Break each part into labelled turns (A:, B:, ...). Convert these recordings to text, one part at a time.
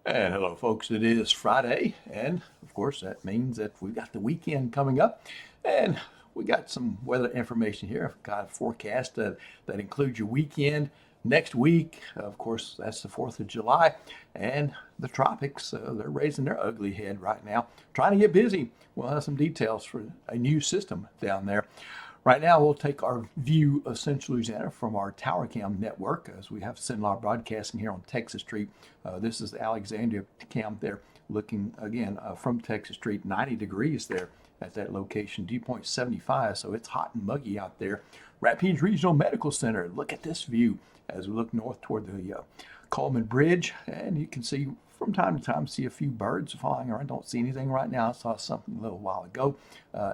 A: And hello, folks. It is Friday, and of course, that means that we've got the weekend coming up, and we got some weather information here. I've got a forecast that includes your weekend next week. Of course, that's the 4th of July, and the tropics, they're raising their ugly head right now, trying to get busy. We'll have some details for a new system down there. Right now, we'll take our view of Central Louisiana from our Tower Cam network as we have Sinlar Broadcasting here on Texas Street. This is the Alexandria Cam there looking again from Texas Street, 90 degrees there at that location, dew point 75, so it's hot and muggy out there. Rapides Regional Medical Center, look at this view as we look north toward the Coleman Bridge, and you can see from time to time see a few birds flying around. Don't see anything right now. I saw something a little while ago,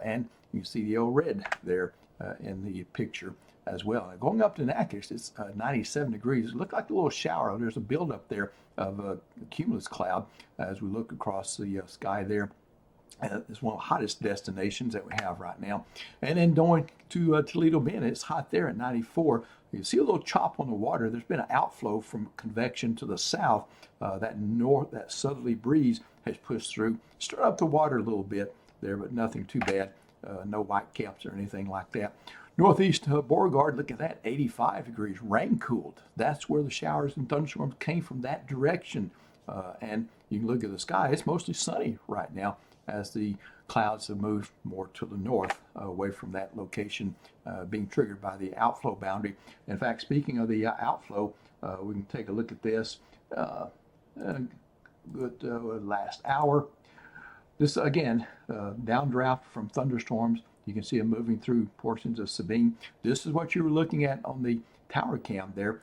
A: and you see the old red there in the picture as well. Now, going up to Natchitoches, it's 97 degrees. It looked like a little shower. There's a buildup there of a cumulus cloud as we look across the sky there. It's one of the hottest destinations that we have right now. And then going to Toledo Bend, it's hot there at 94. You see a little chop on the water. There's been an outflow from convection to the south. That southerly breeze has pushed through, stirred up the water a little bit there, but nothing too bad. No white caps or anything like that. Northeast Beauregard, look at that, 85 degrees, rain cooled. That's where the showers and thunderstorms came from, that direction. And you can look at the sky, it's mostly sunny right now as the clouds have moved more to the north, away from that location being triggered by the outflow boundary. In fact, speaking of the outflow, we can take a look at this. Last hour. This again, downdraft from thunderstorms. You can see them moving through portions of Sabine. This is what you were looking at on the tower cam there.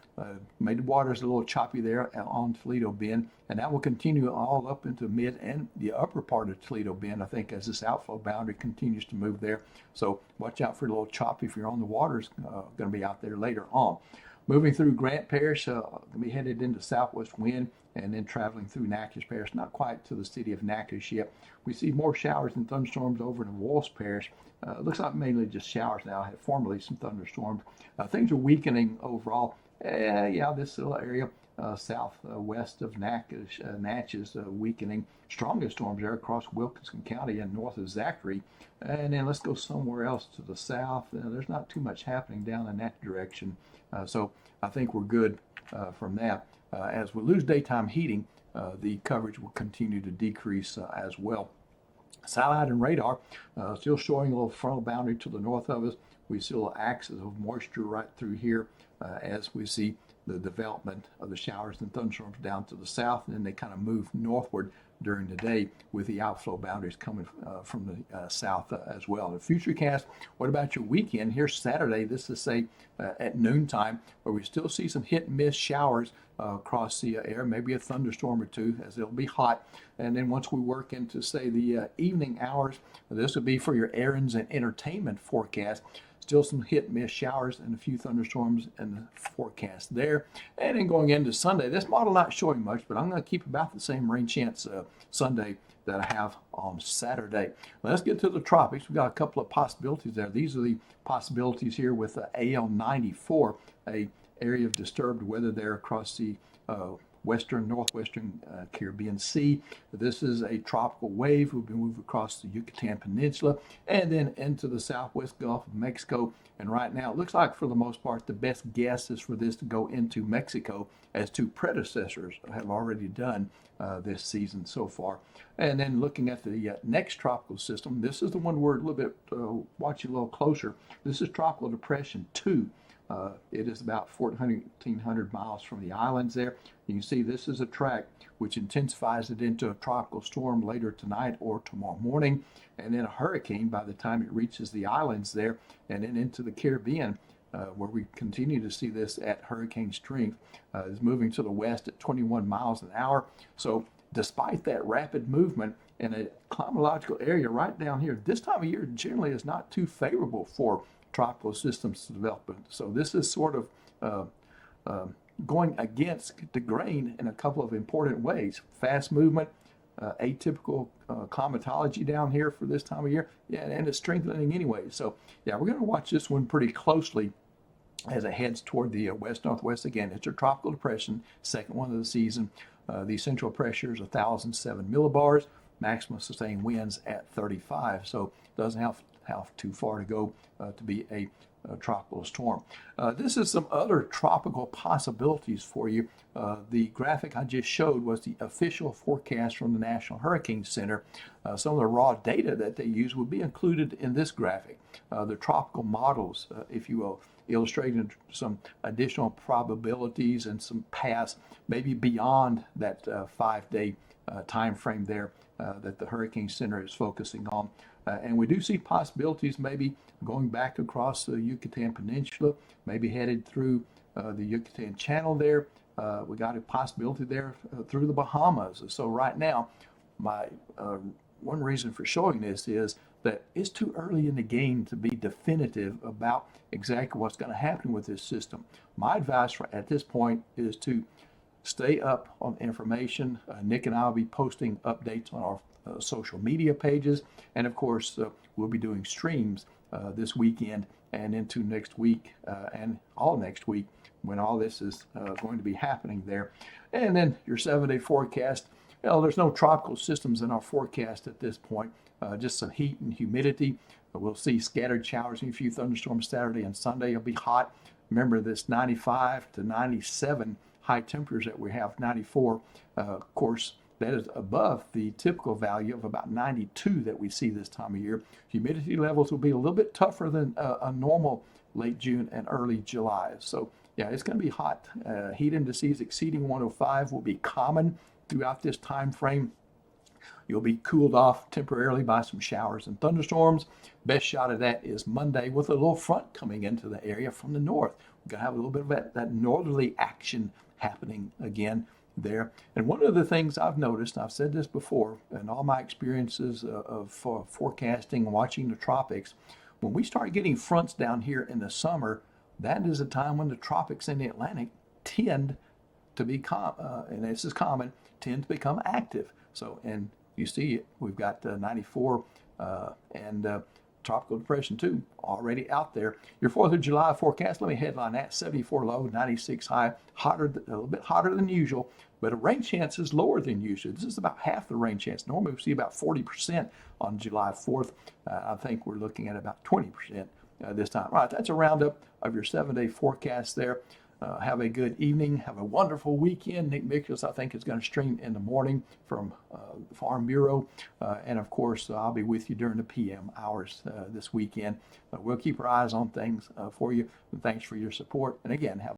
A: Made the waters a little choppy there on Toledo Bend, and that will continue all up into mid and the upper part of Toledo Bend, I think, as this outflow boundary continues to move there. So watch out for a little choppy if you're on the waters. Going to be out there later on. Moving through Grant Parish, going to be headed into southwest wind and then traveling through Natchitoches Parish, not quite to the city of Natchitoches yet. We see more showers and thunderstorms over in Wolf's Parish. Looks like mainly just showers now. Had formerly some thunderstorms. Things are weakening overall. This little area southwest of Natchez weakening. Strongest storms there across Wilkinson County and north of Zachary. And then let's go somewhere else to the south. There's not too much happening down in that direction. So I think we're good from that. As we lose daytime heating, the coverage will continue to decrease as well. Satellite and radar still showing a little frontal boundary to the north of us. We see a little axis of moisture right through here as we see the development of the showers and thunderstorms down to the south, and then they kind of move northward during the day with the outflow boundaries coming from the south as well. The futurecast, what about your weekend? Here's Saturday, this is say at noontime, where we still see some hit and miss showers across the air, maybe a thunderstorm or two as it'll be hot. And then once we work into say the evening hours, this would be for your errands and entertainment forecast. Still some hit and miss showers and a few thunderstorms in the forecast there. And then going into Sunday, this model not showing much, but I'm going to keep about the same rain chance Sunday that I have on Saturday. Let's get to the tropics. We've got a couple of possibilities there. These are the possibilities here with AL94, a area of disturbed weather there across the northwestern Caribbean Sea. This is a tropical wave. We'll be moving across the Yucatan Peninsula and then into the southwest Gulf of Mexico. And right now, it looks like for the most part, the best guess is for this to go into Mexico, as two predecessors have already done this season so far. And then looking at the next tropical system, this is the one we're a little bit watching a little closer. This is Tropical Depression 2. It is about 1,400 miles from the islands there. You can see this is a track which intensifies it into a tropical storm later tonight or tomorrow morning, and then a hurricane by the time it reaches the islands there, and then into the Caribbean, where we continue to see this at hurricane strength. Is moving to the west at 21 miles an hour. So despite that rapid movement in a climatological area right down here, this time of year generally is not too favorable for tropical systems to develop. So this is sort of going against the grain in a couple of important ways. Fast movement, atypical climatology down here for this time of year, and it's strengthening anyway. So yeah, we're going to watch this one pretty closely as it heads toward the west-northwest. Again, it's a tropical depression, second one of the season. The central pressure is 1,007 millibars, maximum sustained winds at 35, so doesn't have too far to go to be a tropical storm. This is some other tropical possibilities for you. The graphic I just showed was the official forecast from the National Hurricane Center. Some of the raw data that they use will be included in this graphic. The tropical models, if you will, illustrating some additional probabilities and some paths, maybe beyond that 5-day time frame there that the Hurricane Center is focusing on. And we do see possibilities maybe going back across the Yucatan Peninsula, maybe headed through the Yucatan Channel there. We got a possibility there through the Bahamas. So right now, my one reason for showing this is that it's too early in the game to be definitive about exactly what's going to happen with this system. My advice at this point is to stay up on information. Nick and I will be posting updates on our social media pages, and of course we'll be doing streams this weekend and into next week and all next week when all this is going to be happening there. And then your 7-day forecast. Well, there's no tropical systems in our forecast at this point, just some heat and humidity. We'll see scattered showers and a few thunderstorms Saturday and Sunday. It'll be hot. Remember this 95 to 97 high temperatures that we have, 94. Of course, that is above the typical value of about 92 that we see this time of year. Humidity levels will be a little bit tougher than a normal late June and early July. So yeah, it's going to be hot. Heat indices exceeding 105 will be common throughout this time frame. You'll be cooled off temporarily by some showers and thunderstorms. Best shot of that is Monday with a little front coming into the area from the north. We're going to have a little bit of that northerly action happening again there. And one of the things I've noticed, I've said this before, in all my experiences of forecasting and watching the tropics, when we start getting fronts down here in the summer, that is a time when the tropics in the Atlantic tend to be, and this is common, tend to become active. So, and you see it, we've got 94 and tropical depression 2 already out there. Your 4th of July forecast, let me headline that: 74 low, 96 high, hotter, a little bit hotter than usual, but a rain chance is lower than usual. This is about half the rain chance. Normally we see about 40% on July 4th. I think we're looking at about 20% this time. All right, that's a roundup of your 7-day forecast there. Have a good evening. Have a wonderful weekend. Nick Mickles, I think, is going to stream in the morning from the Farm Bureau. And of course, I'll be with you during the PM hours this weekend. We'll keep our eyes on things for you. And thanks for your support. And again, have